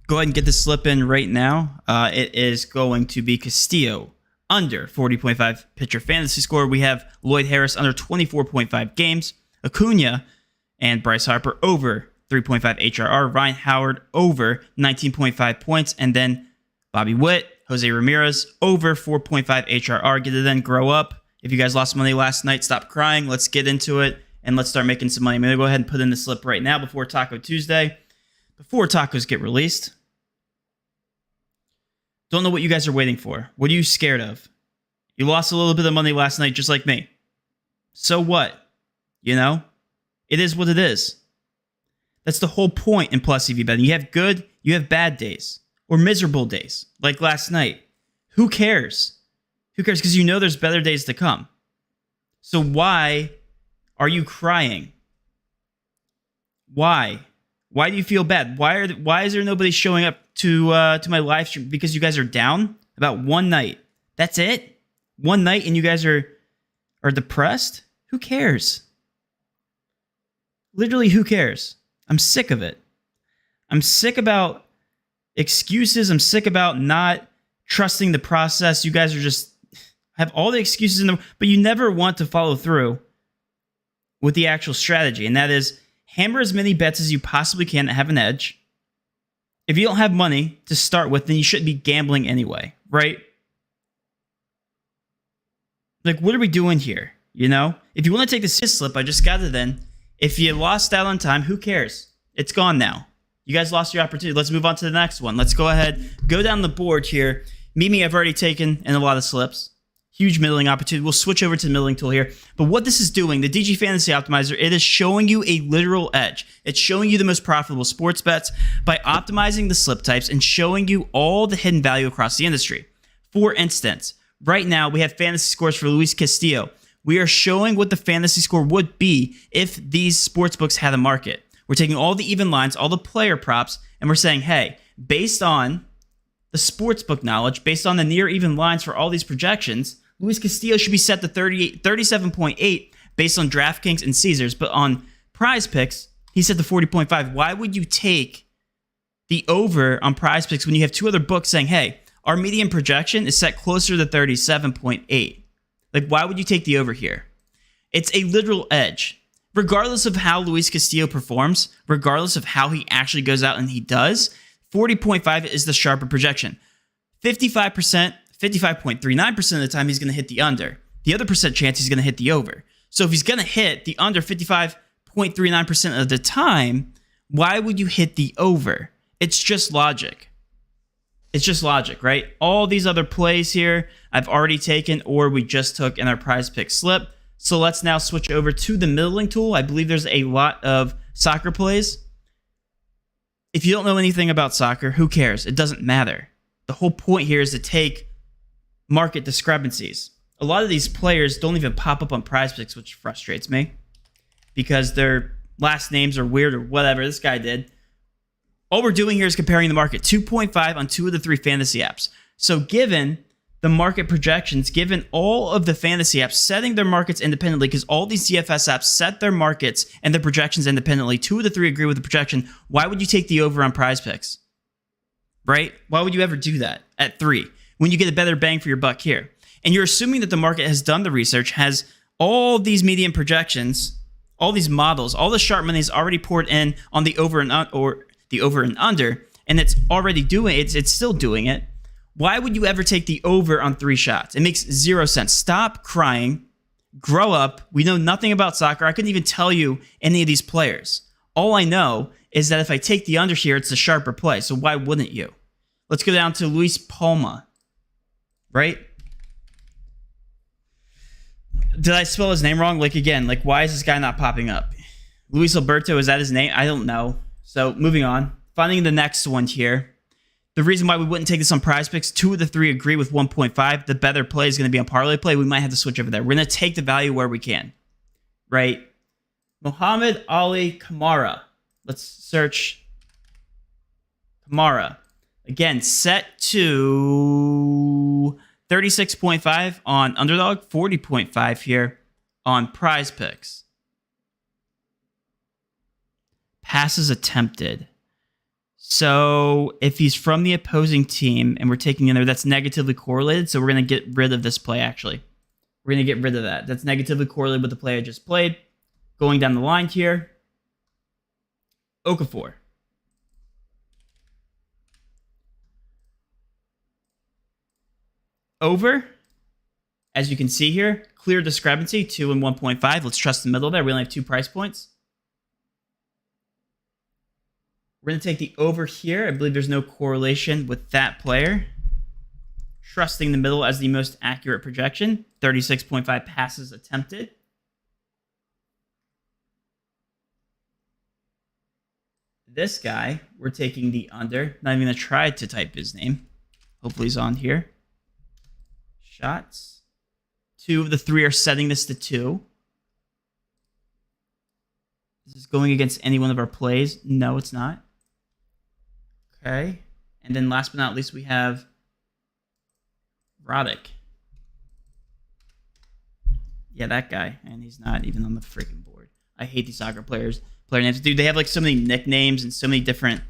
Go ahead and get the slip in right now. It is going to be Castillo under 40.5 pitcher fantasy score. We have Lloyd Harris under 24.5 games. Acuna and Bryce Harper over 3.5 HRR. Ryan Howard over 19.5 points. And then Bobby Witt, Jose Ramirez over 4.5 HRR. Get it then, grow up. If you guys lost money last night, stop crying. Let's get into it and let's start making some money. I'm going to go ahead and put in the slip right now before Taco Tuesday, before tacos get released. Don't know what you guys are waiting for. What are you scared of? You lost a little bit of money last night just like me. So what? You know? It is what it is. That's the whole point in plus EV betting. You have good, you have bad days. Or miserable days, like last night. Who cares? Who cares? Because you know there's better days to come. So why are you crying? Why? Why do you feel bad? Why is there nobody showing up to my live stream? Because you guys are down about one night. That's it? One night and you guys are depressed? Who cares? Literally, who cares? I'm sick of it. I'm sick about excuses. I'm sick about not trusting the process. You guys are just have all the excuses in the, but you never want to follow through with the actual strategy. And that is hammer as many bets as you possibly can that have an edge. If you don't have money to start with, then you shouldn't be gambling anyway, right? Like, what are we doing here? You know, if you want to take the slip, I just got it in. If you lost out on time, who cares? It's gone now. You guys lost your opportunity. Let's move on to the next one. Let's go ahead, go down the board here. Mimi, I've already taken in a lot of slips. Huge middling opportunity. We'll switch over to the middling tool here. But what this is doing, the DG Fantasy Optimizer, it is showing you a literal edge. It's showing you the most profitable sports bets by optimizing the slip types and showing you all the hidden value across the industry. For instance, right now we have fantasy scores for Luis Castillo. We are showing what the fantasy score would be if these sports books had a market. We're taking all the even lines, all the player props, and we're saying, hey, based on the sportsbook knowledge, based on the near even lines for all these projections, Luis Castillo should be set to 37.8 based on DraftKings and Caesars. But on Prizepicks, he's set to 40.5. Why would you take the over on Prizepicks when you have two other books saying, hey, our median projection is set closer to 37.8? Like, why would you take the over here? It's a literal edge. Regardless of how Luis Castillo performs, regardless of how he actually goes out and he does, 40.5 is the sharper projection. 55.39% of the time he's going to hit the under. The other percent chance he's going to hit the over. So if he's going to hit the under 55.39% of the time, why would you hit the over? It's just logic. It's just logic, right? All these other plays here I've already taken or we just took in our prize pick slip. So let's now switch over to the middling tool. I believe there's a lot of soccer plays. If you don't know anything about soccer, who cares? It doesn't matter. The whole point here is to take market discrepancies. A lot of these players don't even pop up on Prizepicks, which frustrates me because their last names are weird or whatever. This guy did. All we're doing here is comparing the market. 2.5 on 2 of the 3 fantasy apps. So given the market projections, given all of the fantasy apps setting their markets independently, because all these DFS apps set their markets and their projections independently, 2 of the 3 agree with the projection, why would you take the over on Prizepicks? Right? Why would you ever do that at 3 when you get a better bang for your buck here? And you're assuming that the market has done the research, has all these median projections, all these models, all the sharp money is already poured in on the over and under, and it's already doing it. It's still doing it. Why would you ever take the over on 3 shots? It makes 0 sense. Stop crying. Grow up. We know nothing about soccer. I couldn't even tell you any of these players. All I know is that if I take the under here, it's a sharper play. So why wouldn't you? Let's go down to Luis Palma. Right? Did I spell his name wrong? Like, again, like, why is this guy not popping up? Luis Alberto, is that his name? I don't know. So moving on. Finding the next one here. The reason why we wouldn't take this on Prizepicks, 2 of the 3 agree with 1.5. The better play is going to be on parlay play. We might have to switch over there. We're going to take the value where we can. Right? Muhammad Ali Kamara. Let's search Kamara. Again, set to 36.5 on Underdog, 40.5 here on Prizepicks. Passes attempted. So if he's from the opposing team and we're taking in there, that's negatively correlated. So we're going to get rid of this play, actually. We're going to get rid of that. That's negatively correlated with the play I just played. Going down the line here. Okafor. Over. As you can see here, clear discrepancy, 2 and 1.5. Let's trust the middle there. We only have 2 price points. We're going to take the over here. I believe there's no correlation with that player. Trusting the middle as the most accurate projection. 36.5 passes attempted. This guy, we're taking the under. Not even going to try to type his name. Hopefully he's on here. Shots. 2 of the 3 are setting this to 2. Is this going against any one of our plays? No, it's not. Okay. And then last but not least, we have Roddick. Yeah, that guy. And he's not even on the freaking board. I hate these soccer player names. Dude, they have like so many nicknames and so many different...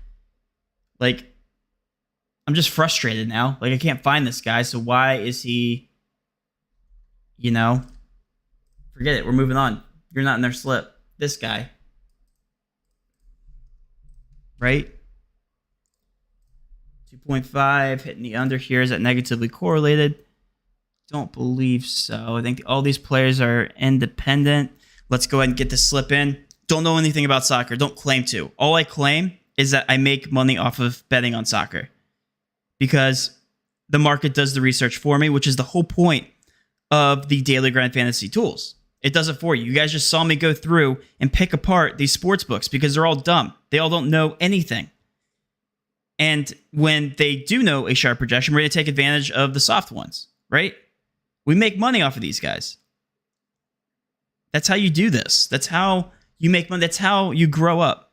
Like, I'm just frustrated now. Like, I can't find this guy, so why is he... You know, forget it. We're moving on. You're not in their slip. This guy. Right? 2.5. Hitting the under here. Is that negatively correlated? Don't believe so. I think all these players are independent. Let's go ahead and get the slip in. Don't know anything about soccer. Don't claim to. All I claim is that I make money off of betting on soccer. Because the market does the research for me, which is the whole point of the Daily Grind Fantasy tools. It does it for you. You guys just saw me go through and pick apart these sports books because they're all dumb. They all don't know anything. And when they do know a sharp projection, we're going to take advantage of the soft ones, right? We make money off of these guys. That's how you do this. That's how you make money. That's how you grow up.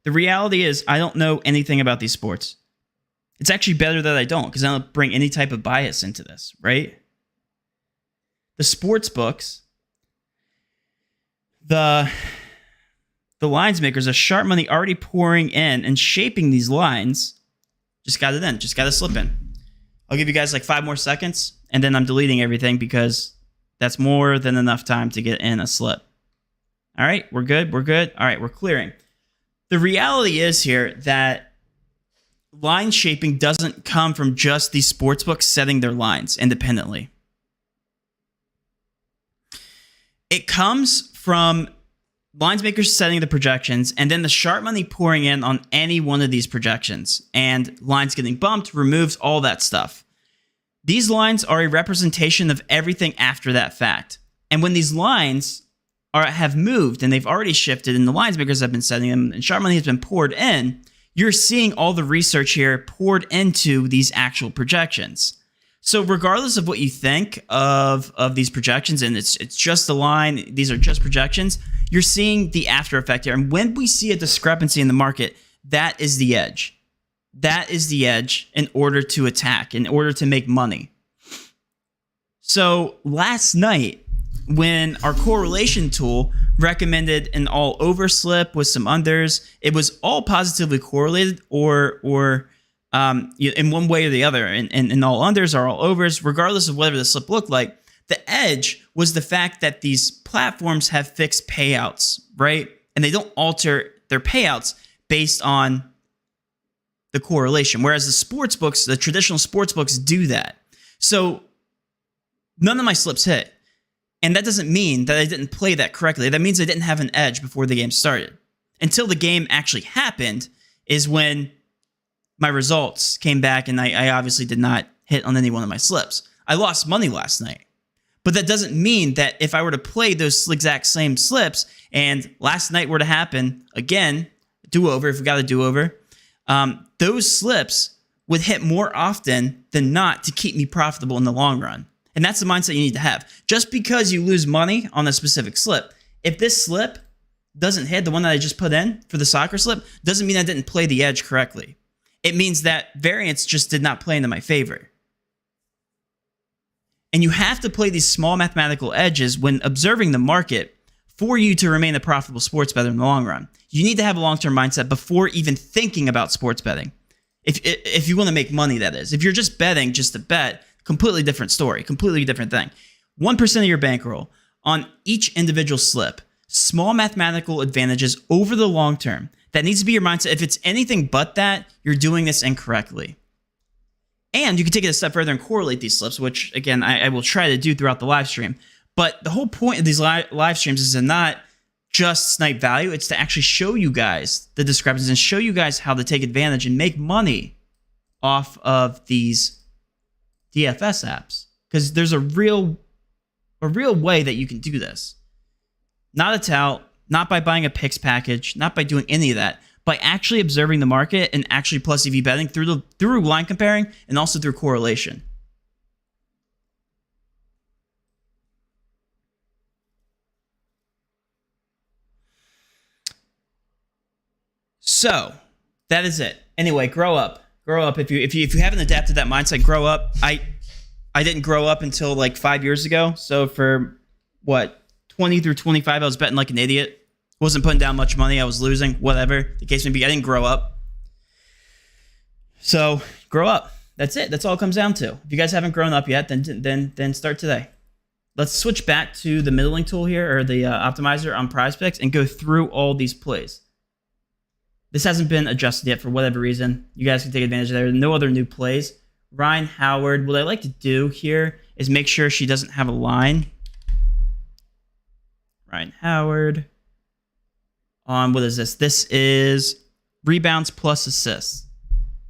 The reality is, I don't know anything about these sports. It's actually better that I don't, because I don't bring any type of bias into this, right? The sports books, the lines makers, a sharp money already pouring in and shaping these lines. Just got it in. Just got to slip in. I'll give you guys like 5 more seconds, and then I'm deleting everything because that's more than enough time to get in a slip. All right, we're good. We're good. All right, we're clearing. The reality is here that line shaping doesn't come from just these sportsbooks setting their lines independently. It comes from lines makers setting the projections and then the sharp money pouring in on any one of these projections and lines getting bumped, removed, all that stuff. These lines are a representation of everything after that fact. And when these lines have moved and they've already shifted and the lines makers have been setting them and sharp money has been poured in, you're seeing all the research here poured into these actual projections. So regardless of what you think of these projections, and it's just a line, these are just projections, you're seeing the after effect here. And when we see a discrepancy in the market, that is the edge. That is the edge in order to attack, in order to make money. So last night, when our correlation tool recommended an all over slip with some unders, it was all positively correlated or in one way or the other. And all unders are all overs, regardless of whatever the slip looked like. The edge was the fact that these platforms have fixed payouts, right? And they don't alter their payouts based on the correlation. Whereas the sports books, the traditional sports books do that. So none of my slips hit. And that doesn't mean that I didn't play that correctly. That means I didn't have an edge before the game started. Until the game actually happened is when my results came back and I obviously did not hit on any one of my slips. I lost money last night. But that doesn't mean that if I were to play those exact same slips and last night were to happen again, do-over, if we got a do-over, those slips would hit more often than not to keep me profitable in the long run. And that's the mindset you need to have. Just because you lose money on a specific slip, if this slip doesn't hit, the one that I just put in for the soccer slip, doesn't mean I didn't play the edge correctly. It means that variance just did not play into my favor. And you have to play these small mathematical edges when observing the market for you to remain a profitable sports bettor in the long run. You need to have a long-term mindset before even thinking about sports betting. If you want to make money, that is. If you're just betting just to bet, completely different story, completely different thing. 1% of your bankroll on each individual slip. Small mathematical advantages over the long term. That needs to be your mindset. If it's anything but that, you're doing this incorrectly. And you can take it a step further and correlate these slips, which, again, I will try to do throughout the live stream. But the whole point of these live streams is to not just snipe value. It's to actually show you guys the discrepancies and show you guys how to take advantage and make money off of these DFS apps. Because there's a real way that you can do this. Not a tout, not by buying a picks package, not by doing any of that, by actually observing the market and actually plus EV betting through line comparing and also through correlation. So that is it. Anyway, grow up. Grow up. If you haven't adapted that mindset, grow up. I didn't grow up until like 5 years ago. So for what, 20 through 25, I was betting like an idiot. Wasn't putting down much money. I was losing, whatever the case may be. I didn't grow up. So grow up. That's it. That's all it comes down to. If you guys haven't grown up yet, then start today. Let's switch back to the middling tool here, or the optimizer on Prizepicks, and go through all these plays. This hasn't been adjusted yet for whatever reason. You guys can take advantage of that. There are no other new plays. Ryan Howard. What I like to do here is make sure she doesn't have a line. Ryan Howard. On, what is this? This is rebounds plus assists.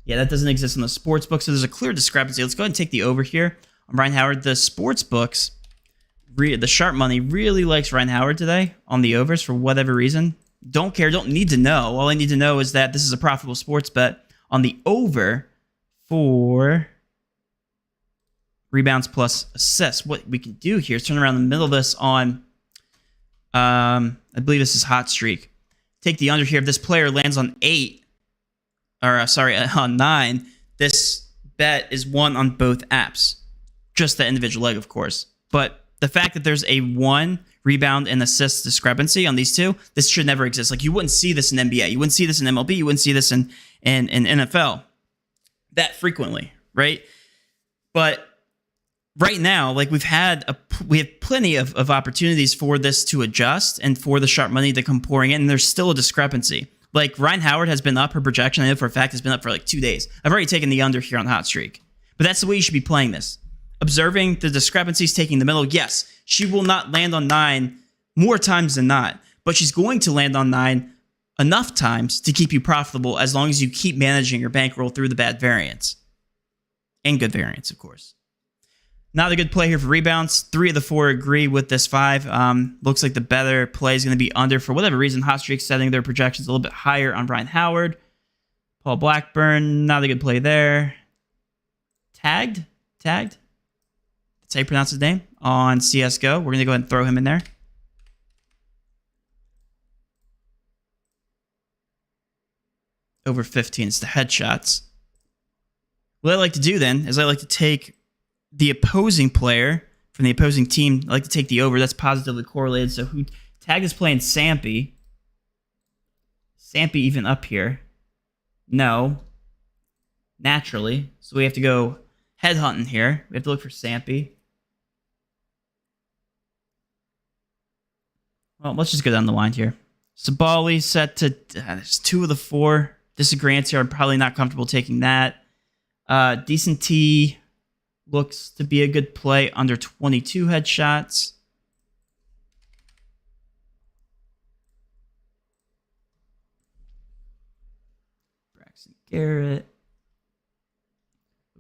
Yeah, that doesn't exist in the sports book, so there's a clear discrepancy. Let's go ahead and take the over here on Ryan Howard. The sports books, the sharp money really likes Ryan Howard today on the overs for whatever reason. Don't care, don't need to know. All I need to know is that this is a profitable sports bet on the over for rebounds plus assists. What we can do here is turn around in the middle of this on, I believe this is hot streak. Take the under here. If this player lands on 8, or on 9, this bet is won on both apps. Just the individual leg, of course. But the fact that there's a 1 rebound and assist discrepancy on these two, this should never exist. Like, you wouldn't see this in NBA. You wouldn't see this in MLB. You wouldn't see this in NFL that frequently, right? But right now, like, we have plenty of opportunities for this to adjust and for the sharp money to come pouring in, and there's still a discrepancy. Like, Ryan Howard has been up, her projection, I know for a fact, has been up for like 2 days. I've already taken the under here on hot streak. But that's the way you should be playing this. Observing the discrepancies, taking the middle. Yes, she will not land on 9 more times than not, but she's going to land on 9 enough times to keep you profitable as long as you keep managing your bankroll through the bad variance. And good variance, of course. Not a good play here for rebounds. 3 of the 4 agree with this 5. Looks like the better play is going to be under for whatever reason. Hot streak setting their projections a little bit higher on Ryan Howard. Paul Blackburn, not a good play there. Tagged. That's how you pronounce his name on CSGO. We're going to go ahead and throw him in there. Over 15. It's the headshots. What I like to do then is I like to take the opposing player from the opposing team. I like to take the over. That's positively correlated. So who Tag is playing Sampy. Sampy even up here? No. Naturally. So we have to go headhunting here. We have to look for Sampy. Well, let's just go down the line here. Sabali set to there's 2 of the 4 disagreements here. I'm probably not comfortable taking that. Decent T looks to be a good play under 22 headshots. Braxton Garrett.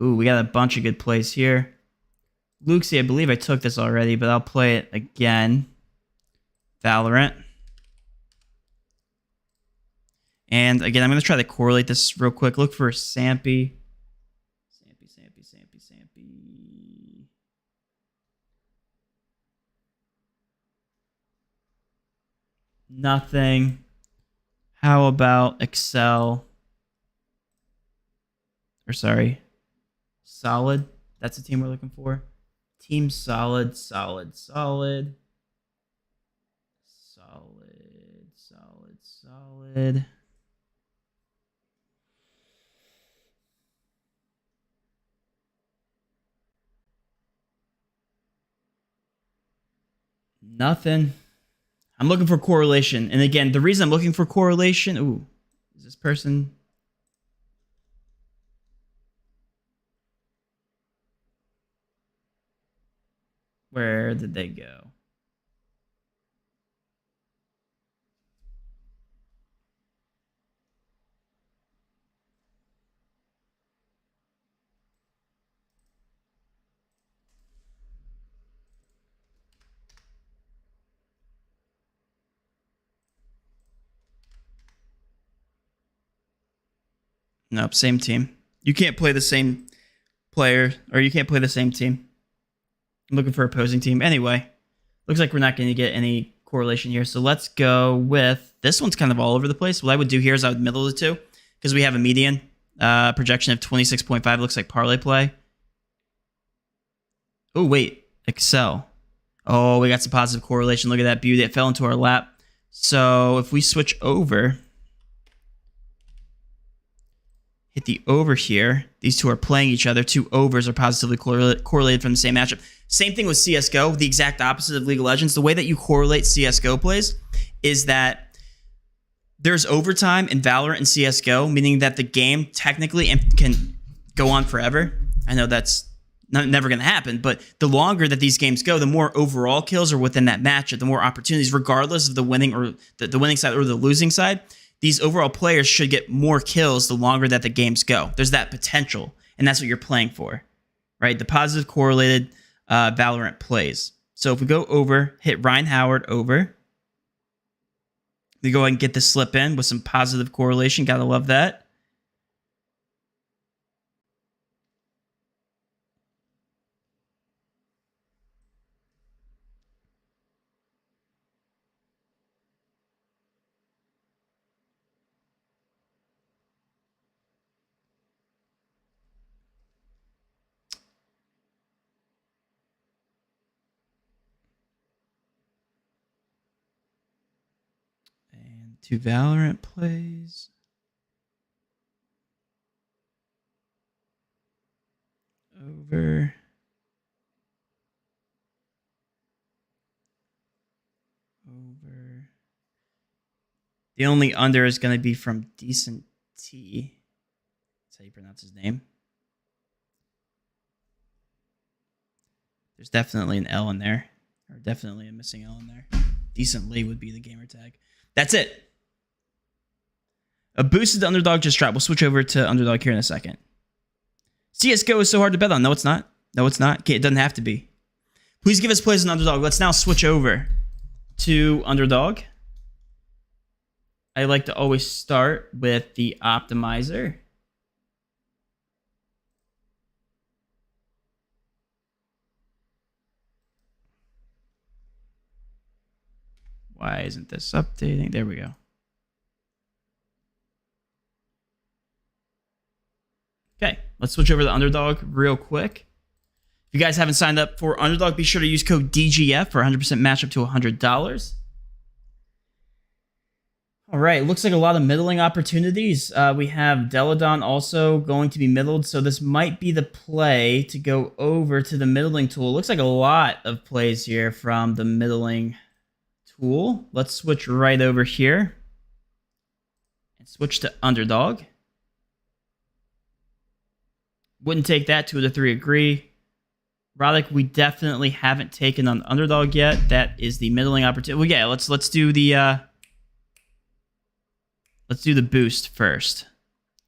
Ooh, we got a bunch of good plays here. Luxie, I believe I took this already, but I'll play it again. Valorant. And again, I'm going to try to correlate this real quick. Look for Sampy. Sampy. Nothing. How about Excel? Or sorry, Solid. That's the team we're looking for. Team solid, solid, solid. Solid. Nothing. I'm looking for correlation. And again, the reason I'm looking for correlation... Ooh, is this person... Where did they go? Nope, same team. You can't play the same player, or you can't play the same team. I'm looking for opposing team. Anyway, looks like we're not going to get any correlation here. So let's go with... This one's kind of all over the place. What I would do here is I would middle the two, because we have a median projection of 26.5. Looks like parlay play. Oh, wait. Excel. Oh, we got some positive correlation. Look at that beauty. It fell into our lap. So if we switch over... Hit the over here. These two are playing each other. Two overs are positively correlated from the same matchup. Same thing with CSGO, the exact opposite of League of Legends. The way that you correlate CSGO plays is that there's overtime in Valorant and CSGO, meaning that the game technically can go on forever. I know that's never going to happen, but the longer that these games go, the more overall kills are within that matchup, the more opportunities, regardless of the winning or the winning side or the losing side. These overall players should get more kills the longer that the games go. There's that potential, and that's what you're playing for, right? The positive correlated Valorant plays. So if we go over, hit Ryan Howard over. We go ahead and get the slip in with some positive correlation. Gotta love that. Two Valorant plays. Over. The only under is going to be from Decent T. That's how you pronounce his name. There's definitely an L in there. Or definitely a missing L in there. Decently would be the gamer tag. That's it. A boosted underdog just dropped. We'll switch over to underdog here in a second. CSGO is so hard to bet on. No, it's not. No, it's not. Okay, it doesn't have to be. Please give us plays on underdog. Let's now switch over to underdog. I like to always start with the optimizer. Why isn't this updating? There we go. Okay, let's switch over to Underdog real quick. If you guys haven't signed up for Underdog, be sure to use code DGF for 100% match up to $100. All right, looks like a lot of middling opportunities. We have Deladon also going to be middled, so this might be the play to go over to the middling tool. Looks like a lot of plays here from the middling tool. Let's switch right over here and switch to Underdog. Wouldn't take that. 2 of the 3 agree. Roddick, we definitely haven't taken on Underdog yet. That is the middling opportunity. Well, yeah, let's do the boost first.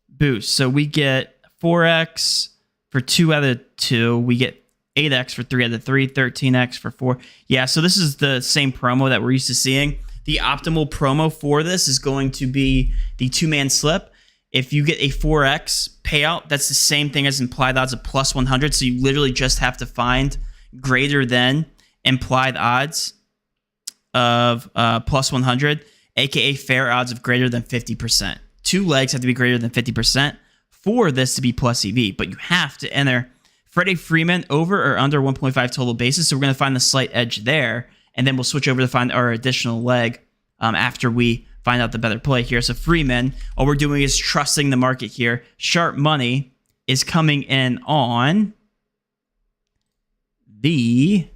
Boost. So we get 4x for 2 out of 2. We get 8x for 3 out of 3. 13x for 4. Yeah, so this is the same promo that we're used to seeing. The optimal promo for this is going to be the 2-man slip. If you get a 4x payout, that's the same thing as implied odds of plus 100. So you literally just have to find greater than implied odds of plus 100, aka fair odds of greater than 50%. 2 legs have to be greater than 50% for this to be plus EV, but you have to enter Freddie Freeman over or under 1.5 total bases. So we're going to find the slight edge there, and then we'll switch over to find our additional leg after we find out the better play here. So Freeman, all we're doing is trusting the market here. Sharp money is coming in on the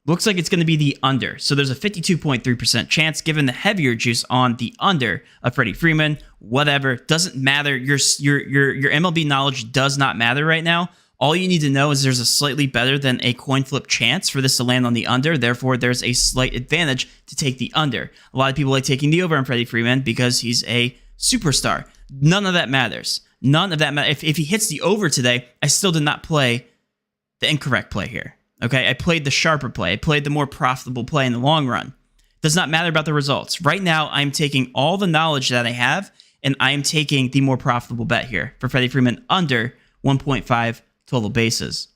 looks like it's going to be the under. So there's a 52.3% chance given the heavier juice on the under of Freddie Freeman. Whatever, doesn't matter. Your MLB knowledge does not matter right now. All you need to know is there's a slightly better than a coin flip chance for this to land on the under. Therefore, there's a slight advantage to take the under. A lot of people like taking the over on Freddie Freeman because he's a superstar. None of that matters. None of that matters. If he hits the over today, I still did not play the incorrect play here. Okay, I played the sharper play. I played the more profitable play in the long run. Does not matter about the results. Right now, I'm taking all the knowledge that I have, and I am taking the more profitable bet here for Freddie Freeman under 1.5 total bases.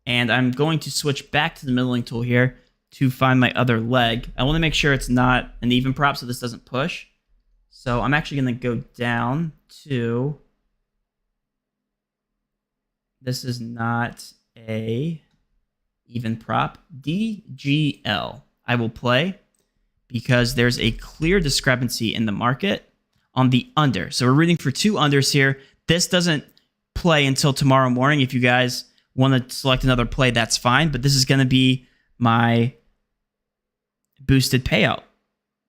And I'm going to switch back to the middling tool here to find my other leg. I want to make sure it's not an even prop so this doesn't push. So I'm actually going to go down to... This is not a even prop. DGL. I will play because there's a clear discrepancy in the market on the under. So we're rooting for two unders here. This doesn't play until tomorrow morning. If you guys want to select another play, that's fine. But this is going to be my boosted payout.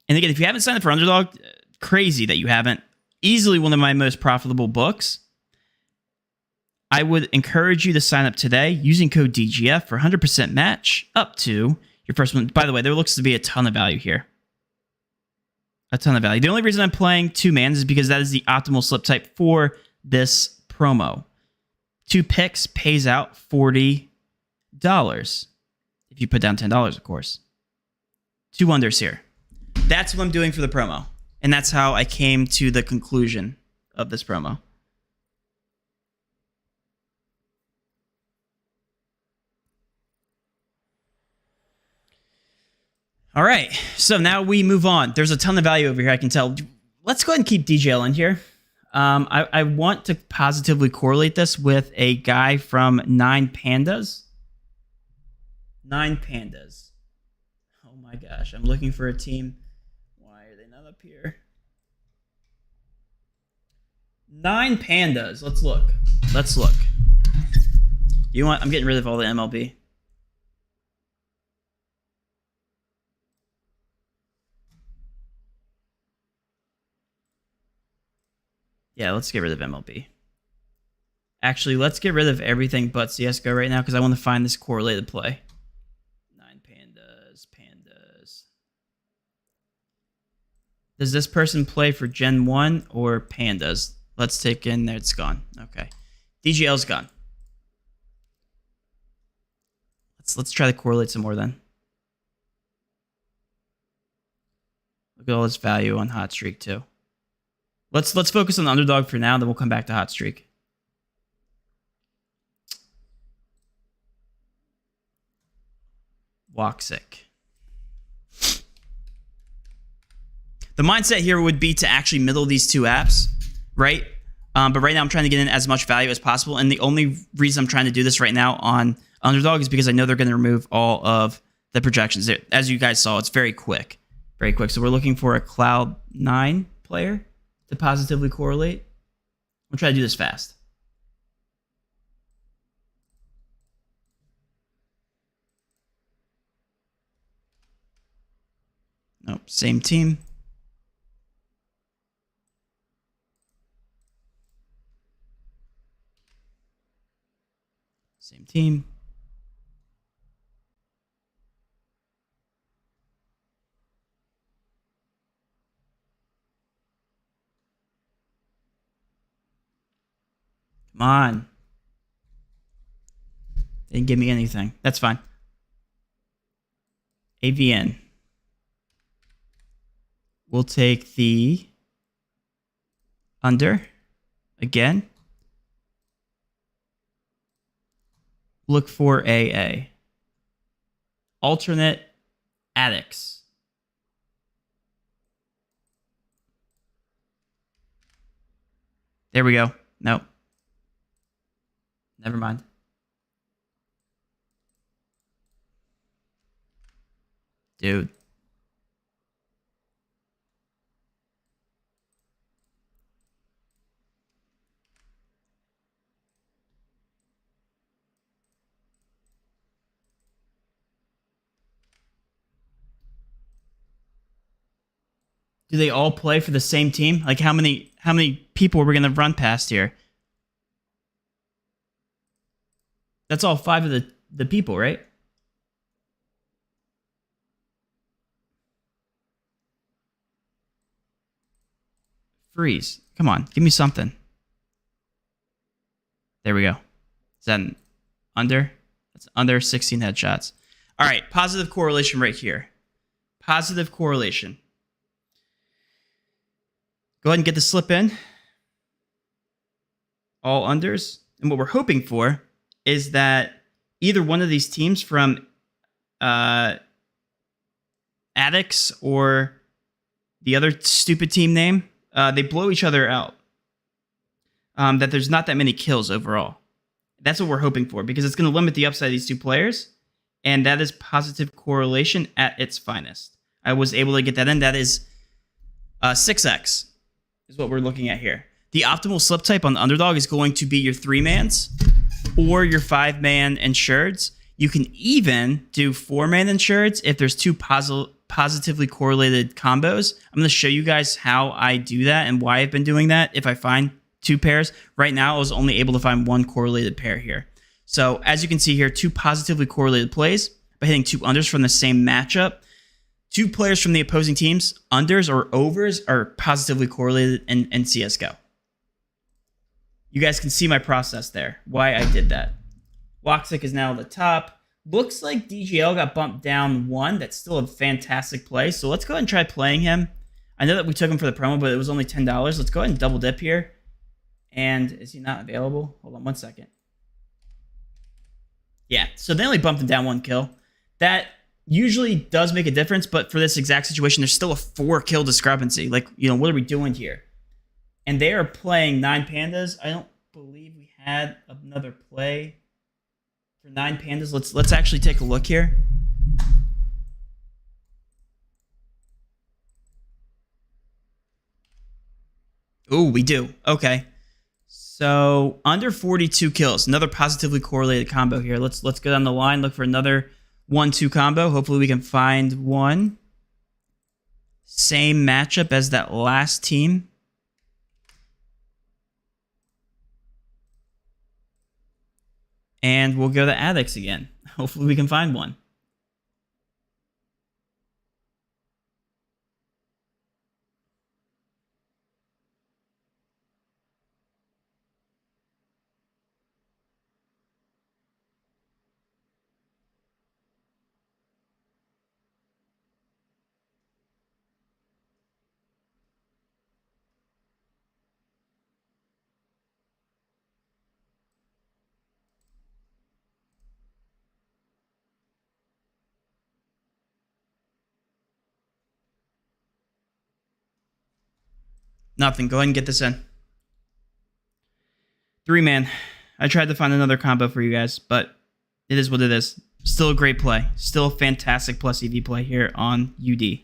And again, if you haven't signed up for Underdog, crazy that you haven't. Easily one of my most profitable books. I would encourage you to sign up today using code DGF for 100% match up to your first one. By the way, there looks to be a ton of value here. A ton of value. The only reason I'm playing two mans is because that is the optimal slip type for this promo. 2 picks pays out $40. If you put down $10, of course. 2 unders here. That's what I'm doing for the promo. And that's how I came to the conclusion of this promo. All right, so now we move on. There's a ton of value over here, I can tell. Let's go ahead and keep DGL in here. I want to positively correlate this with a guy from 9 Pandas. 9 Pandas. Oh my gosh, I'm looking for a team. Why are they not up here? 9 Pandas. Let's look. Let's look. You want? I'm getting rid of all the MLB. Yeah, let's get rid of MLB. Actually, let's get rid of everything but CSGO right now because I want to find this correlated play. 9 Pandas, Pandas. Does this person play for Gen 1 or Pandas? Let's take in there. It's gone. Okay. DGL's gone. Let's try to correlate some more then. Look at all this value on Hot Streak too. Let's focus on the Underdog for now, then we'll come back to Hot Streak. Woxic. The mindset here would be to actually middle these two apps, right? But right now I'm trying to get in as much value as possible, and the only reason I'm trying to do this right now on Underdog is because I know they're going to remove all of the projections. As you guys saw, it's very quick. Very quick. So we're looking for a Cloud9 player to positively correlate. We'll try to do this fast. Nope, same team. Same team. Come on. They didn't give me anything. That's fine. AVN. We'll take the under again. Look for AA. Alternate addicts. There we go. Nope. Never mind. Dude. Do they all play for the same team? Like how many people are we gonna run past here? That's all 5 of the people, right? Freeze. Come on, give me something. There we go. Is that an under? That's under 16 headshots. All right, positive correlation right here. Positive correlation. Go ahead and get the slip in. All unders. And what we're hoping for is that either one of these teams from Addicts or the other stupid team name, they blow each other out. That there's not that many kills overall. That's what we're hoping for, because it's going to limit the upside of these 2 players, and that is positive correlation at its finest. I was able to get that in. That is 6x is what we're looking at here. The optimal slip type on the underdog is going to be your 3-mans or your 5-man insureds. You can even do 4-man insureds if there's 2 positively correlated combos. I'm going to show you guys how I do that and why I've been doing that if I find 2 pairs. Right now, I was only able to find 1 correlated pair here. So as you can see here, 2 positively correlated plays by hitting 2 unders from the same matchup. 2 players from the opposing teams, unders or overs, are positively correlated in CSGO. You guys can see my process there, why I did that. Woxic is now at the top. Looks like DGL got bumped down 1. That's still a fantastic play. So let's go ahead and try playing him. I know that we took him for the promo, but it was only $10. Let's go ahead and double dip here. And is he not available? Hold on 1 second. Yeah, so they only bumped him down 1 kill. That usually does make a difference, but for this exact situation, there's still a 4-kill discrepancy. Like, you know, what are we doing here? And they are playing 9 pandas. I don't believe we had another play for 9 pandas. Let's actually take a look here. Ooh, we do. Okay. So under 42 kills, another positively correlated combo here. Let's go down the line, look for another 1-2 combo. Hopefully we can find one. Same matchup as that last team. And we'll go to Addicts again. Hopefully we can find one. Nothing. Go ahead and get this in. 3-man. I tried to find another combo for you guys, but it is what it is. Still a great play. Still a fantastic plus EV play here on UD.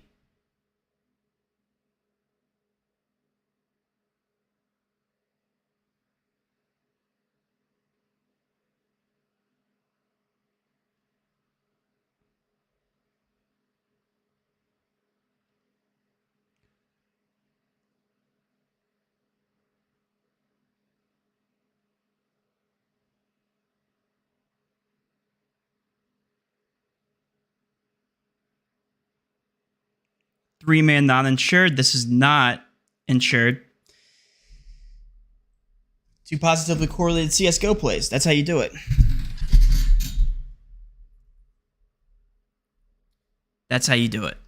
Three-man non-insured. This is not insured. 2 positively correlated CSGO plays. That's how you do it. That's how you do it.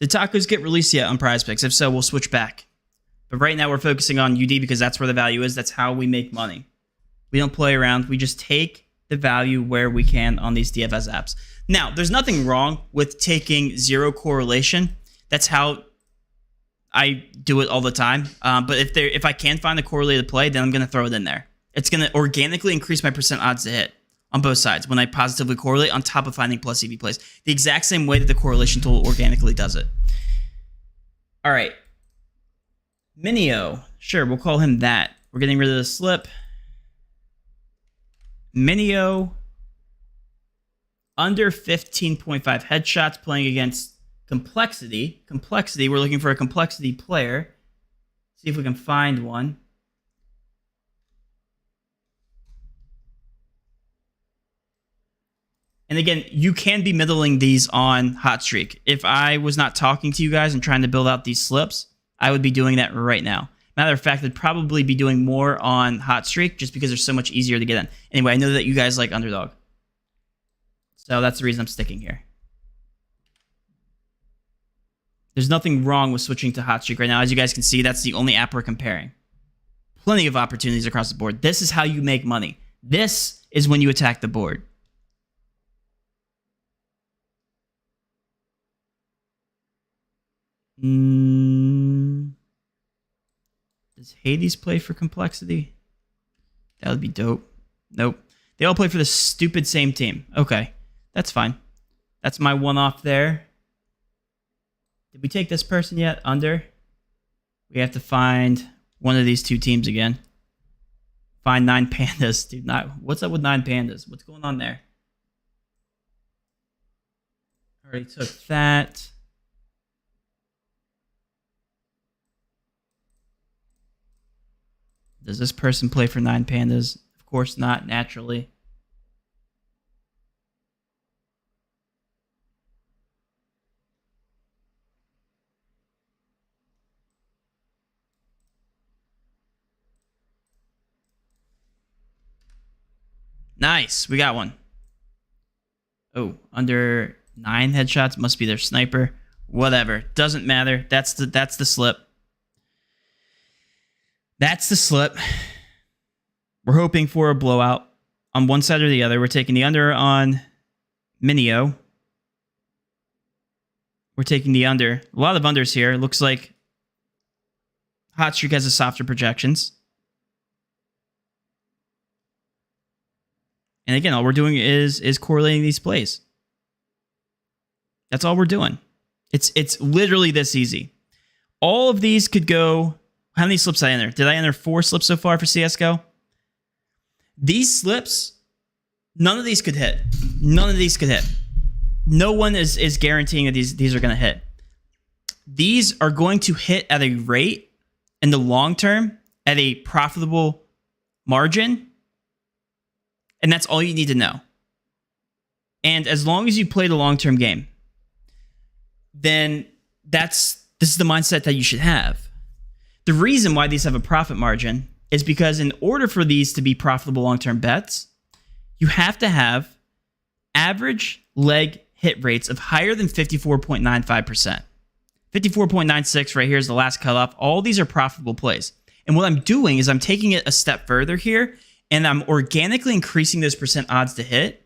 Did tacos get released yet on Prizepicks? If so, we'll switch back. But right now we're focusing on UD because that's where the value is. That's how we make money. We don't play around. We just take the value where we can on these DFS apps. Now, there's nothing wrong with taking 0 correlation. That's how I do it all the time. But if I can find a correlated play, then I'm going to throw it in there. It's going to organically increase my percent odds to hit on both sides when I positively correlate on top of finding plus EV plays. The exact same way that the correlation tool organically does it. All right. Minio. Sure, we'll call him that. We're getting rid of the slip. Minio. Under 15.5 headshots playing against Complexity. Complexity. We're looking for a Complexity player. See if we can find one. And again, you can be middling these on Hot Streak. If I was not talking to you guys and trying to build out these slips, I would be doing that right now. Matter of fact, I'd probably be doing more on Hot Streak just because they're so much easier to get in. Anyway, I know that you guys like Underdog. So that's the reason I'm sticking here. There's nothing wrong with switching to Hot Streak right now. As you guys can see, that's the only app we're comparing. Plenty of opportunities across the board. This is how you make money. This is when you attack the board. Does Hades play for Complexity? That would be dope. Nope. They all play for the stupid same team. Okay. That's fine. That's my one-off there. Did we take this person yet? Under? We have to find one of these two teams again. Find 9 pandas. Dude, what's up with 9 pandas? What's going on there? Already took that. Does this person play for 9 pandas? Of course not, naturally. Nice, we got one. Oh, under 9 headshots must be their sniper. Whatever, doesn't matter. That's the slip. That's the slip. We're hoping for a blowout on one side or the other. We're taking the under on Minio. We're taking the under. A lot of unders here. Looks like Hot Streak has a softer projections. And again, all we're doing is correlating these plays. That's all we're doing. It's literally this easy. All of these could go. How many slips did I enter? Did I enter 4 slips so far for CSGO? These slips, none of these could hit. None of these could hit. No one is guaranteeing that these are going to hit. These are going to hit at a rate in the long term at a profitable margin. And that's all you need to know. And as long as you play the long-term game, then this is the mindset that you should have. The reason why these have a profit margin is because in order for these to be profitable long-term bets, you have to have average leg hit rates of higher than 54.95%. 54.96 right here is the last cutoff. All these are profitable plays. And what I'm doing is I'm taking it a step further here, and I'm organically increasing those percent odds to hit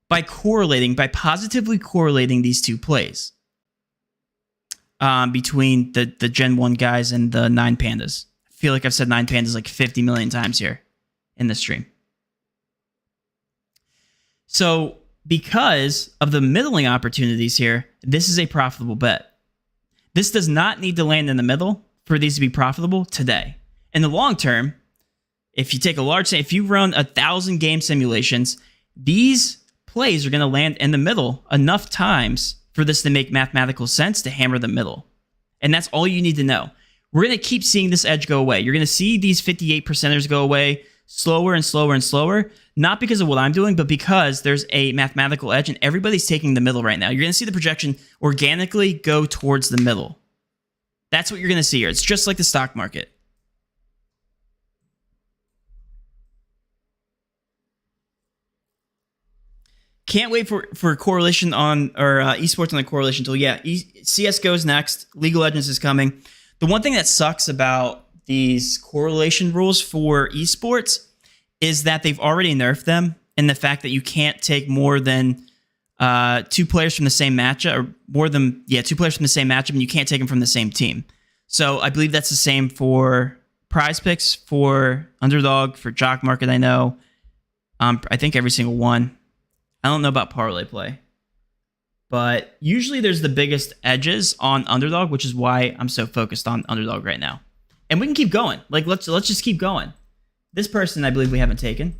by positively correlating these two plays. Between the Gen 1 guys and the 9 pandas. I feel like I've said 9 pandas like 50 million times here in this stream. So because of the middling opportunities here, this is a profitable bet. This does not need to land in the middle for these to be profitable today. In the long term, if you take if you run 1,000 game simulations, these plays are going to land in the middle enough times for this to make mathematical sense to hammer the middle. And that's all you need to know. We're going to keep seeing this edge go away. You're going to see these 58%ers go away slower and slower and slower, not because of what I'm doing, but because there's a mathematical edge and everybody's taking the middle right now. You're going to see the projection organically go towards the middle. That's what you're going to see here. It's just like the stock market. Can't wait for correlation on, or esports on the correlation tool. Yeah, CSGO is next. League of Legends is coming. The one thing that sucks about these correlation rules for esports is that they've already nerfed them, and the fact that you can't take more than two players from the same matchup, or more than, two players from the same matchup, and you can't take them from the same team. So I believe that's the same for Prizepicks, for Underdog, for Jock Market, I know. I think every single one. I don't know about Parlay Play. But usually there's the biggest edges on Underdog, which is why I'm so focused on Underdog right now. And we can keep going. Like, let's just keep going. This person, I believe we haven't taken.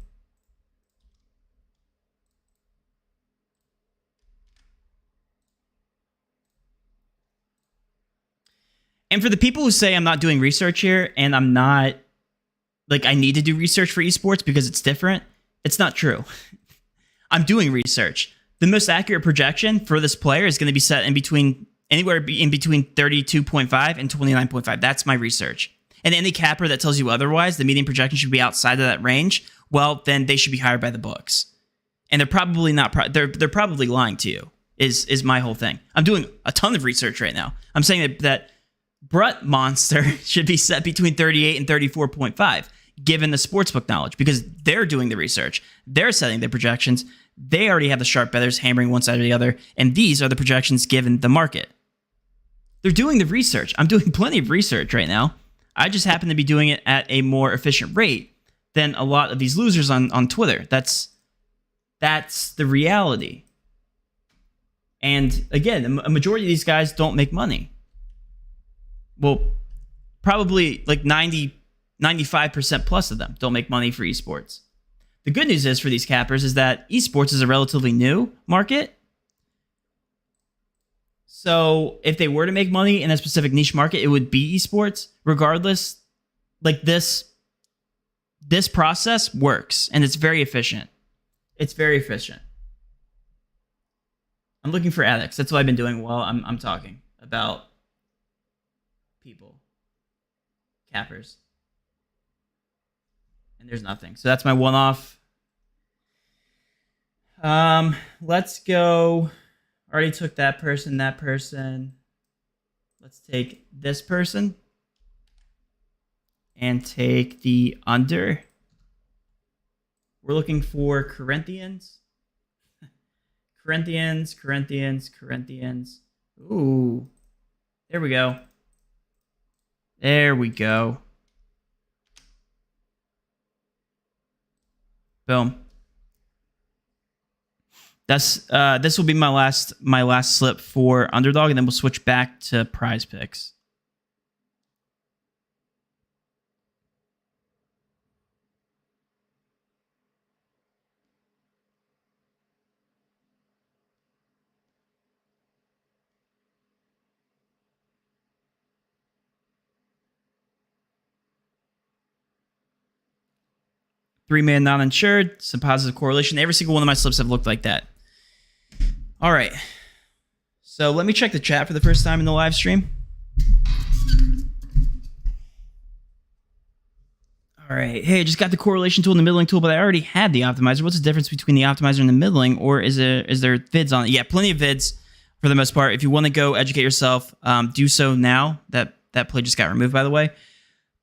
And for the people who say I'm not doing research here, and I'm not, like, I need to do research for esports because it's different, it's not true. I'm doing research. The most accurate projection for this player is going to be set in between, anywhere in between 32.5 and 29.5. That's my research. And any capper that tells you otherwise, the median projection should be outside of that range, well, then they should be hired by the books. And they're probably not, they're probably lying to you, is my whole thing. I'm doing a ton of research right now. I'm saying that Brut Monster should be set between 38 and 34.5, given the sportsbook knowledge, because they're doing the research. They're setting the projections. They already have the sharp bettors hammering one side or the other, and these are the projections given the market. They're doing the research. I'm doing plenty of research right now. I just happen to be doing it at a more efficient rate than a lot of these losers on Twitter. That's the reality. And again, a majority of these guys don't make money. Well, probably like 95% plus of them don't make money for esports. The good news is for these cappers is that esports is a relatively new market. So if they were to make money in a specific niche market, it would be esports. Regardless, like this process works and it's very efficient. It's very efficient. I'm looking for addicts. That's what I've been doing while I'm talking about people, cappers. And there's nothing. So that's my one-off. Let's go. Already took that person. Let's take this person. And take the under. We're looking for Corinthians. Corinthians. Ooh. There we go. Boom. This will be my last slip for Underdog, and then we'll switch back to Prizepicks. Three-man non-insured, some positive correlation. Every single one of my slips have looked like that. All right. So let me check the chat for the first time in the live stream. All right. Hey, I just got the correlation tool and the middling tool, but I already had the optimizer. What's the difference between the optimizer and the middling, or is there vids on it? Yeah, plenty of vids for the most part. If you want to go educate yourself, do so now. That play just got removed, by the way.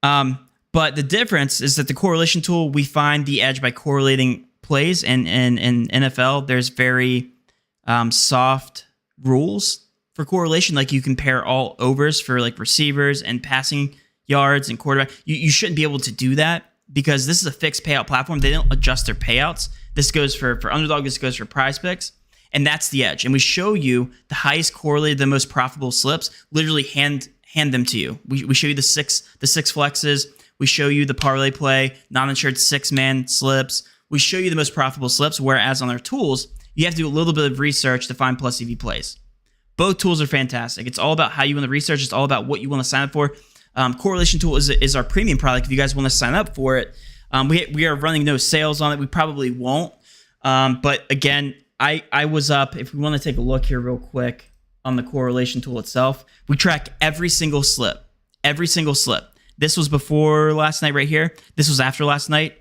But the difference is that the correlation tool, we find the edge by correlating plays, and in NFL, there's very soft rules for correlation. Like you compare all overs for like receivers and passing yards and quarterback. You shouldn't be able to do that because this is a fixed payout platform. They don't adjust their payouts. This goes for Underdog. This goes for Prizepicks. And that's the edge. And we show you the highest correlated, the most profitable slips, literally hand them to you. We show you the six flexes. We show you the parlay play, non-insured 6-man slips. We show you the most profitable slips, whereas on our tools, you have to do a little bit of research to find plus EV plays. Both tools are fantastic. It's all about how you want to research. It's all about what you want to sign up for. Correlation tool is our premium product. If you guys want to sign up for it, we are running no sales on it. We probably won't. But again, I was up. If we want to take a look here real quick on the correlation tool itself, we track every single slip. Every single slip. This was before last night right here. This was after last night.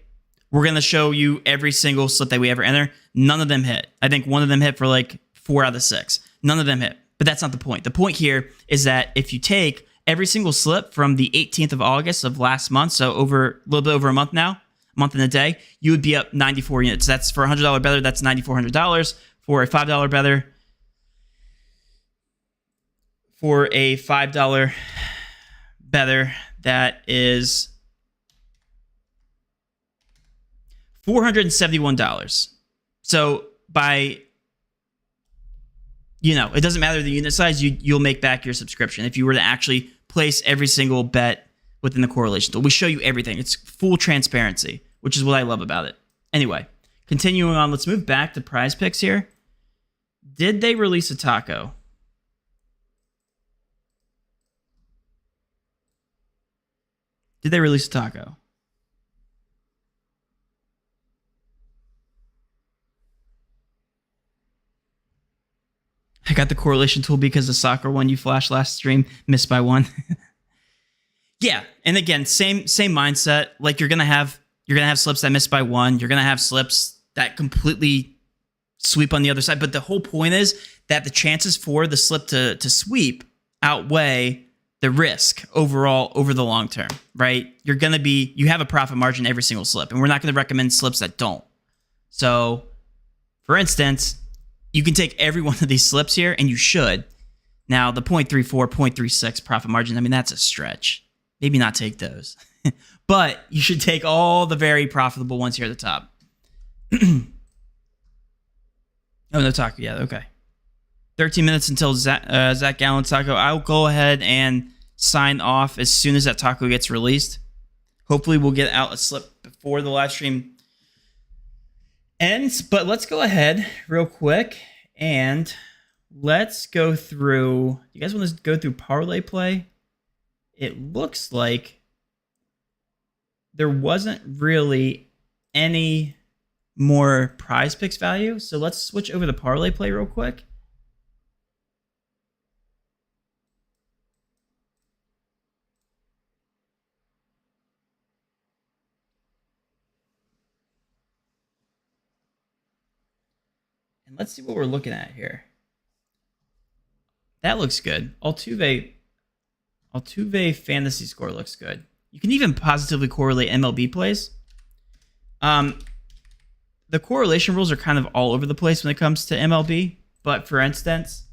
We're going to show you every single slip that we ever enter. None of them hit. I think one of them hit for like 4 out of 6. None of them hit. But that's not the point. The point here is that if you take every single slip from the 18th of August of last month, so a little bit over a month now, a month and a day, you would be up 94 units. That's for $100 better. That's $9,400. for a $5 better. For a $5 better, that is $471. So by, it doesn't matter the unit size, you'll make back your subscription if you were to actually place every single bet within the correlation tool. We show you everything. It's full transparency, which is what I love about it. Anyway, continuing on, let's move back to Prizepicks here. Did they release a taco? Did they release a taco? I got the correlation tool because the soccer one you flashed last stream missed by 1. Yeah, and again, same mindset. Like you're gonna have slips that miss by 1. You're gonna have slips that completely sweep on the other side. But the whole point is that the chances for the slip to sweep outweigh the risk overall over the long term, right? You have a profit margin every single slip, and we're not going to recommend slips that don't. So, for instance, you can take every one of these slips here, and you should. Now, the 0.34, 0.36 profit margin, I mean, that's a stretch. Maybe not take those. But you should take all the very profitable ones here at the top. Oh, no taco yet. Okay. 13 minutes until Zach Gallen's taco. I'll go ahead and sign off as soon as that taco gets released. Hopefully we'll get out a slip before the live stream ends. But let's go ahead real quick and let's go through. You guys want to go through parlay play? It looks like there wasn't really any more Prizepicks value. So let's switch over to parlay play real quick. And let's see what we're looking at here. That looks good. Altuve fantasy score looks good. You can even positively correlate MLB plays. The correlation rules are kind of all over the place when it comes to MLB. But for instance,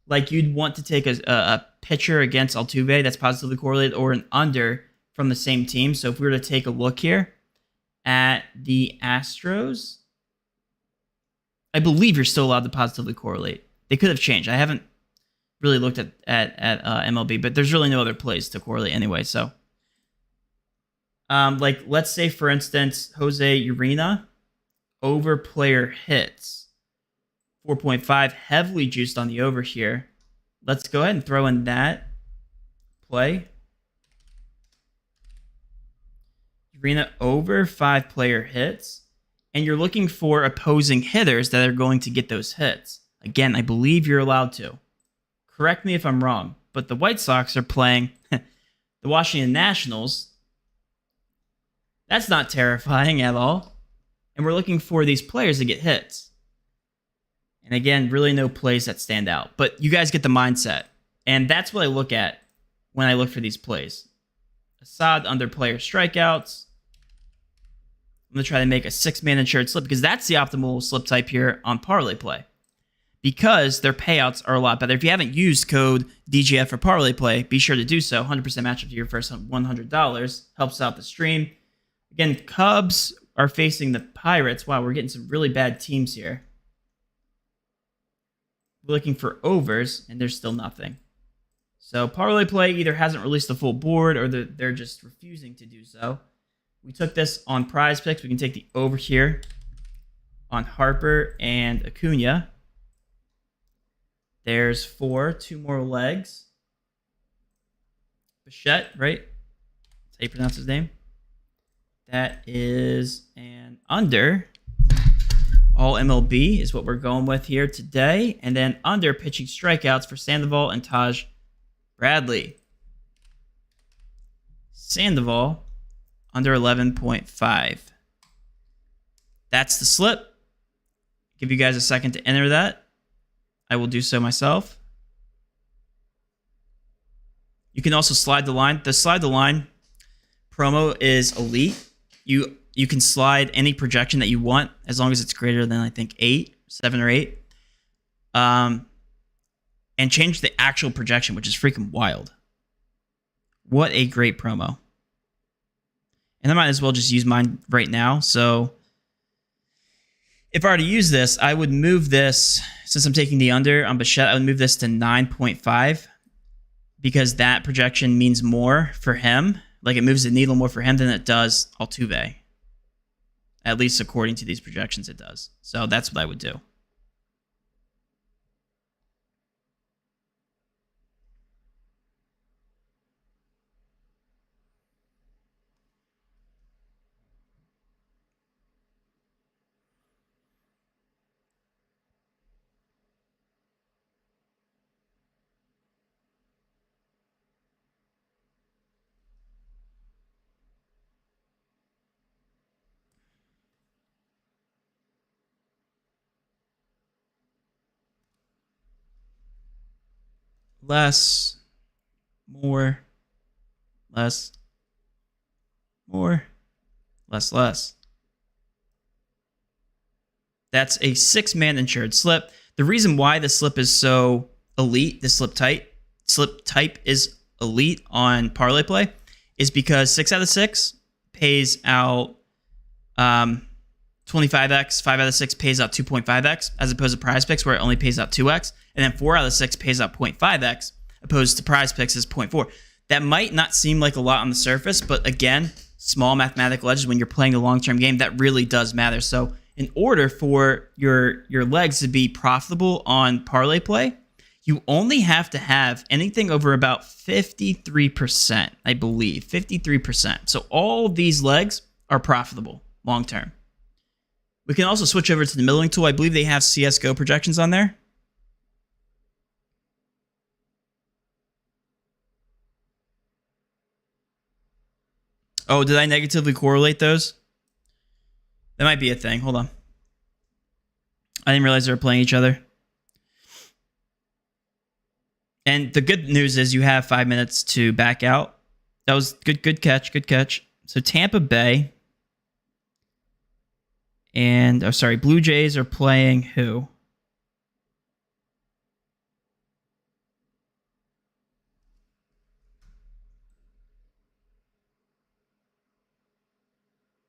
like you'd want to take a pitcher against Altuve that's positively correlated or an under from the same team. So if we were to take a look here at the Astros, I believe you're still allowed to positively correlate. They could have changed. I haven't really looked at MLB, but there's really no other plays to correlate anyway. So, like let's say for instance, Jose Urena over player hits 4.5, heavily juiced on the over here. Let's go ahead and throw in that play. Urena over 5 player hits, and you're looking for opposing hitters that are going to get those hits. Again, I believe you're allowed to. Correct me if I'm wrong, but the White Sox are playing the Washington Nationals. That's not terrifying at all. And we're looking for these players to get hits. And again, really no plays that stand out. But you guys get the mindset. And that's what I look at when I look for these plays. Assad under player strikeouts. I'm going to try to make a 6-man insured slip because that's the optimal slip type here on parlay play. Because their payouts are a lot better. If you haven't used code DGF for parlay play, be sure to do so. 100% match up to your first $100. Helps out the stream. Again, Cubs are facing the Pirates. Wow, we're getting some really bad teams here. We're looking for overs, and there's still nothing. So parlay play either hasn't released the full board or they're just refusing to do so. We took this on Prizepicks. We can take the over here on Harper and Acuna. There's 4, 2 more legs. Bichette, right? That's how you pronounce his name. That is an under. All MLB is what we're going with here today. And then under pitching strikeouts for Sandoval and Taj Bradley. Sandoval under 11.5. That's the slip. Give you guys a second to enter that. I will do so myself. You can also slide the line. The slide the line promo is elite. You can slide any projection that you want as long as it's greater than, I think, 7 or 8. and change the actual projection, which is freaking wild. What a great promo. And I might as well just use mine right now. So if I were to use this, I would move this, since I'm taking the under on Bichette, I would move this to 9.5 because that projection means more for him. Like it moves the needle more for him than it does Altuve. At least according to these projections, it does. So that's what I would do. Less, more, less, more, less. That's a 6-man insured slip. The reason why the slip is so elite, the slip type is elite on parlay play, is because 6 out of 6 pays out 25x, 5 out of 6 pays out 2.5x, as opposed to Prizepicks where it only pays out 2x, and then 4 out of 6 pays out 0.5x, opposed to Prizepicks is 0.4. That might not seem like a lot on the surface, but again, small mathematical edges when you're playing a long-term game, that really does matter. So in order for your legs to be profitable on parlay play, you only have to have anything over about 53%, I believe, 53%. So all of these legs are profitable long-term. We can also switch over to the middling tool. I believe they have CSGO projections on there. Oh, did I negatively correlate those? That might be a thing. Hold on. I didn't realize they were playing each other. And the good news is you have 5 minutes to back out. That was good catch, good catch. So Tampa Bay and, oh, sorry, Blue Jays are playing who?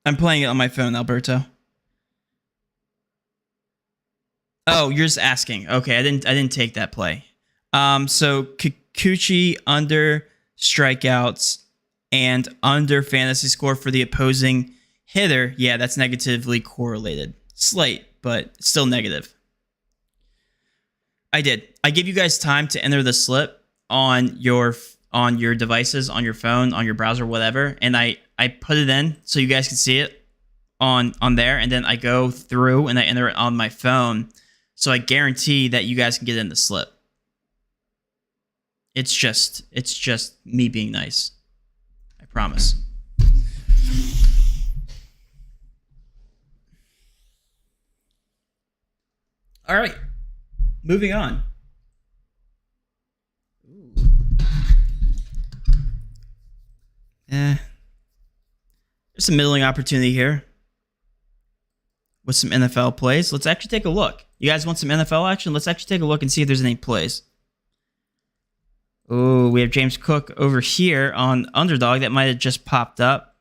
I'm playing it on my phone, Alberto. Oh, you're just asking. Okay, I didn't take that play. So Kikuchi under strikeouts and under fantasy score for the opposing hitter. Yeah, that's negatively correlated. Slight, but still negative. I did. I give you guys time to enter the slip on your devices, on your phone, on your browser, whatever, and I put it in so you guys can see it on there, and then I go through and I enter it on my phone, so I guarantee that you guys can get in the slip. It's just me being nice. I promise. All right, moving on. There's some middling opportunity here with some NFL plays. Let's actually take a look. You guys want some NFL action? Let's actually take a look and see if there's any plays. Oh, we have James Cook over here on underdog. That might have just popped up.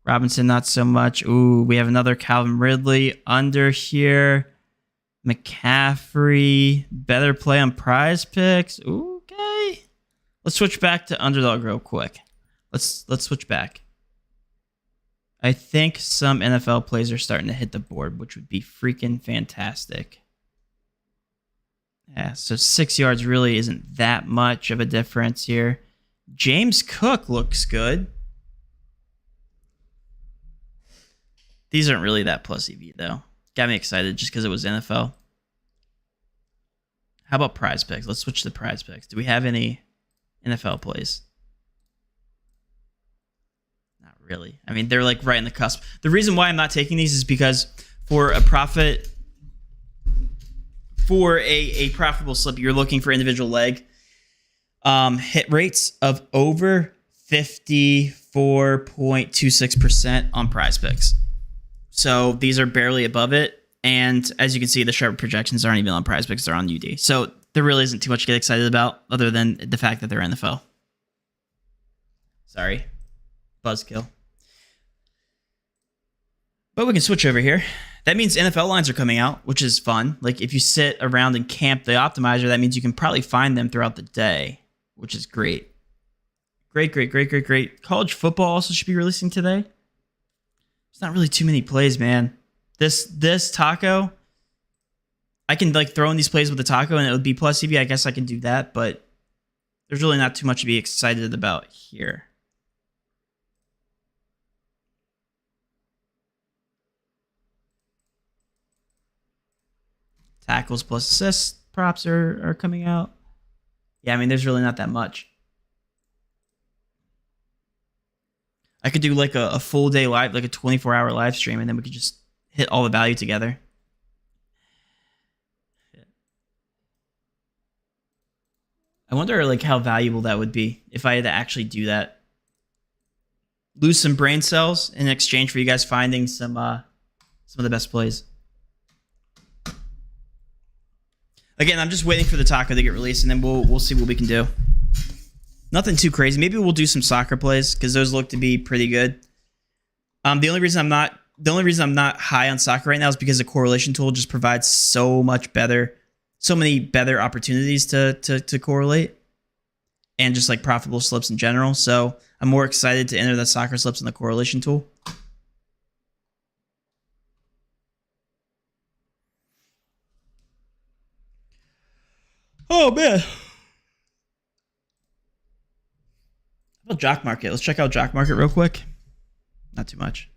Robinson, not so much. Ooh, we have another Calvin Ridley under here. McCaffrey, better play on Prizepicks. Okay. Let's switch back to underdog real quick. Let's switch back. I think some NFL plays are starting to hit the board, which would be freaking fantastic. Yeah, so 6 yards really isn't that much of a difference here. James Cook looks good. These aren't really that plus EV, though. Got me excited just because it was NFL. How about Prizepicks? Let's switch to Prizepicks. Do we have any NFL plays? Not really. I mean, they're like right in the cusp. The reason why I'm not taking these is because for a profit, for a profitable slip, you're looking for individual leg hit rates of over 54.26% on Prizepicks. So these are barely above it. And as you can see, the sharp projections aren't even on Prizepicks, they're on UD. So there really isn't too much to get excited about other than the fact that they're NFL. Sorry. Buzzkill. But we can switch over here. That means NFL lines are coming out, which is fun. Like if you sit around and camp the optimizer, that means you can probably find them throughout the day, which is great. Great. College football also should be releasing today. There's not really too many plays, man. This taco, I can like throw in these plays with the taco and it would be plus EV. I guess I can do that, but there's really not too much to be excited about here. Tackles plus assists props are coming out. Yeah, I mean, there's really not that much. I could do like a full day live, like a 24-hour live stream, and then we could just hit all the value together. I wonder like how valuable that would be if I had to actually do that. Lose some brain cells in exchange for you guys finding some of the best plays. Again, I'm just waiting for the taco to get released, and then we'll see what we can do. Nothing too crazy. Maybe we'll do some soccer plays because those look to be pretty good. The only reason I'm not high on soccer right now is because the correlation tool just provides so many better opportunities to correlate, and just like profitable slips in general. So I'm more excited to enter the soccer slips in the correlation tool. Oh man. How about Jock Market? Let's check out Jock Market real quick. Not too much.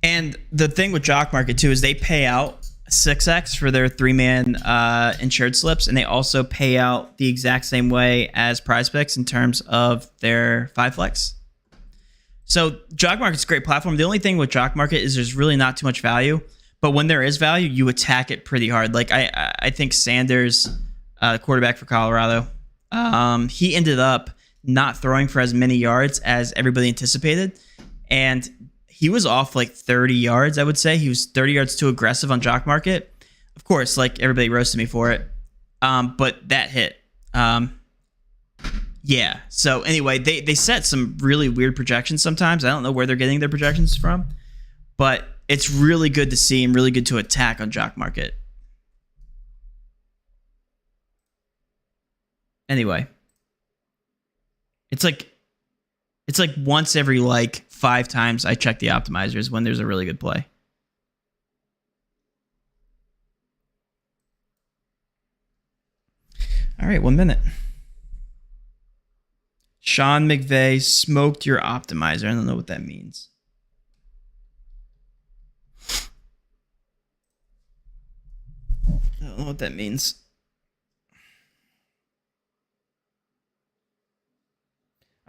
And the thing with Jock Market too is they pay out 6x for their 3-man insured slips, and they also pay out the exact same way as Prizepicks in terms of their 5-flex. So Jock Market's a great platform. The only thing with Jock Market is there's really not too much value, but when there is value, you attack it pretty hard. Like I think Sanders, quarterback for Colorado, he ended up not throwing for as many yards as everybody anticipated, and he was off like 30 yards, I would say. He was 30 yards too aggressive on Jock Market. Of course, like everybody roasted me for it. But that hit. Yeah. So anyway, they set some really weird projections sometimes. I don't know where they're getting their projections from, but it's really good to see and really good to attack on Jock Market. Anyway. It's like once every like 5 times I check the optimizers when there's a really good play. All right, 1 minute. Sean McVay smoked your optimizer. I don't know what that means. I don't know what that means.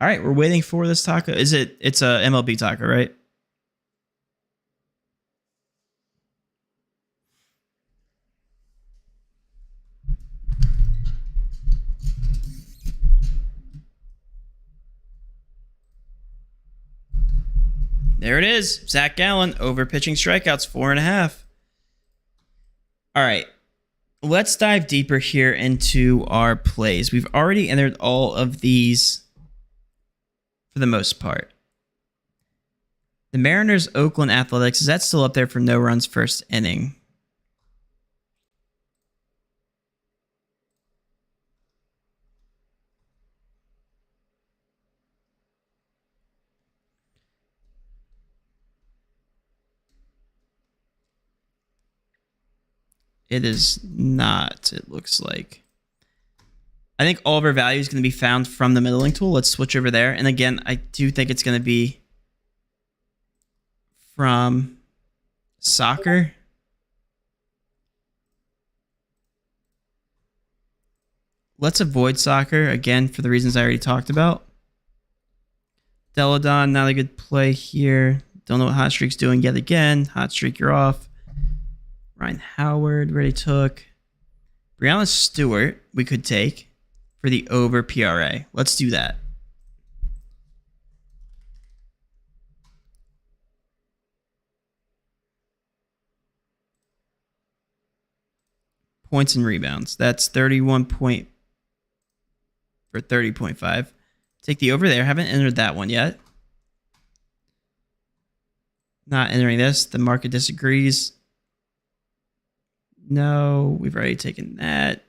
All right, we're waiting for this taco. It's a MLB taco, right? There it is. Zach Gallen over pitching strikeouts, 4.5. All right. Let's dive deeper here into our plays. We've already entered all of these for the most part. The Mariners, Oakland Athletics, is that still up there for no runs first inning? It is not, it looks like. I think all of our value is going to be found from the middling tool. Let's switch over there. And again, I do think it's going to be from soccer. Let's avoid soccer, again, for the reasons I already talked about. Deladon, not a good play here. Don't know what Hot Streak's doing yet again. Hot Streak, you're off. Ryan Howard, already took. Brianna Stewart, we could take for the over PRA. Let's do that. Points and rebounds. That's 31 point for 30.5. Take the over there. Haven't entered that one yet. Not entering this. The market disagrees. No, we've already taken that.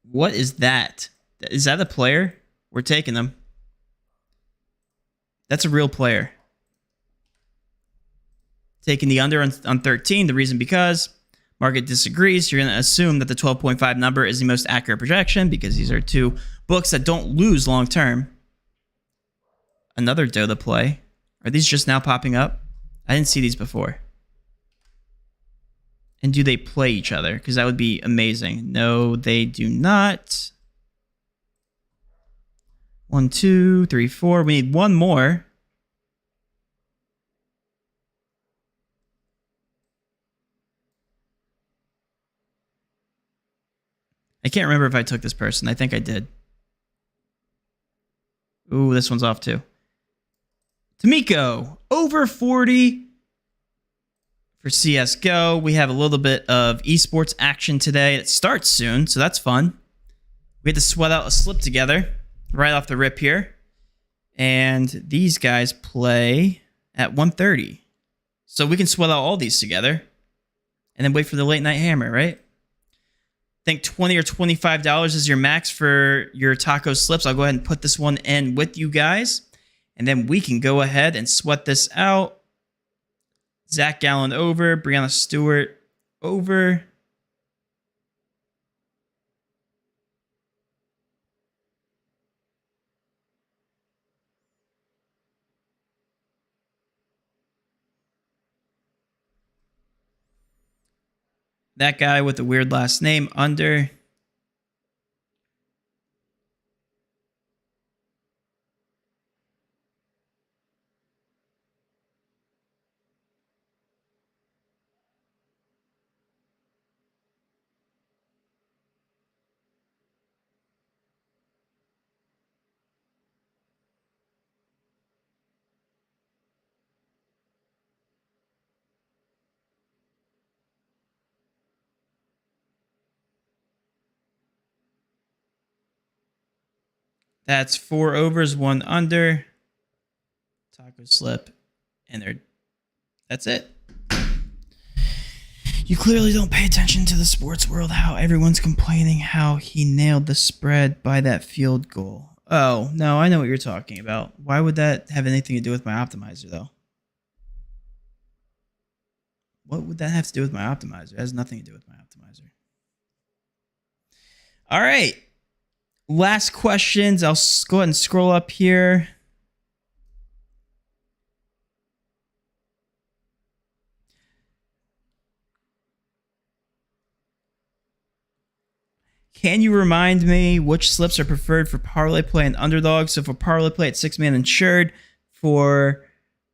What is that? Is that a player? We're taking them. That's a real player. Taking the under on 13. The reason because market disagrees. You're going to assume that the 12.5 number is the most accurate projection because these are two books that don't lose long term. Another Dota play. Are these just now popping up? I didn't see these before. And do they play each other? Because that would be amazing. No, they do not. 1, 2, 3, 4. We need one more. I can't remember if I took this person. I think I did. Ooh, this one's off too. Tamiko, over 40 for CSGO. We have a little bit of esports action today. It starts soon, so that's fun. We had to sweat out a slip together right off the rip here. And these guys play at 1:30. So we can sweat out all these together and then wait for the late night hammer, right? I think $20 or $25 is your max for your taco slips. I'll go ahead and put this one in with you guys. And then we can go ahead and sweat this out. Zach Gallen over. Brianna Stewart over. That guy with the weird last name under. That's 4 overs, 1 under. Taco slip. And that's it. You clearly don't pay attention to the sports world, how everyone's complaining how he nailed the spread by that field goal. Oh, no, I know what you're talking about. Why would that have anything to do with my optimizer, though? What would that have to do with my optimizer? It has nothing to do with my optimizer. All right. Last questions. I'll go ahead and scroll up here. Can you remind me which slips are preferred for parlay play and underdog? So for parlay play, it's 6-man insured. For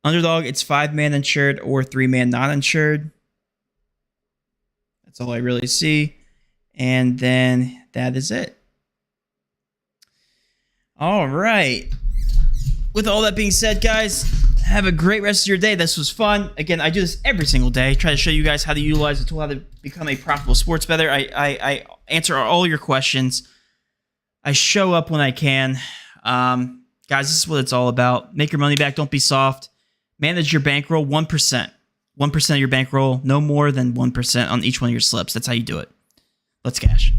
underdog, it's 5-man insured or 3-man non-insured. That's all I really see. And then that is it. All right. With all that being said, guys, have a great rest of your day. This was fun. Again, I do this every single day. Try to show you guys how to utilize the tool, how to become a profitable sports bettor. I answer all your questions. I show up when I can. Guys, this is what it's all about. Make your money back. Don't be soft. Manage your bankroll 1%. 1% of your bankroll. No more than 1% on each one of your slips. That's how you do it. Let's cash.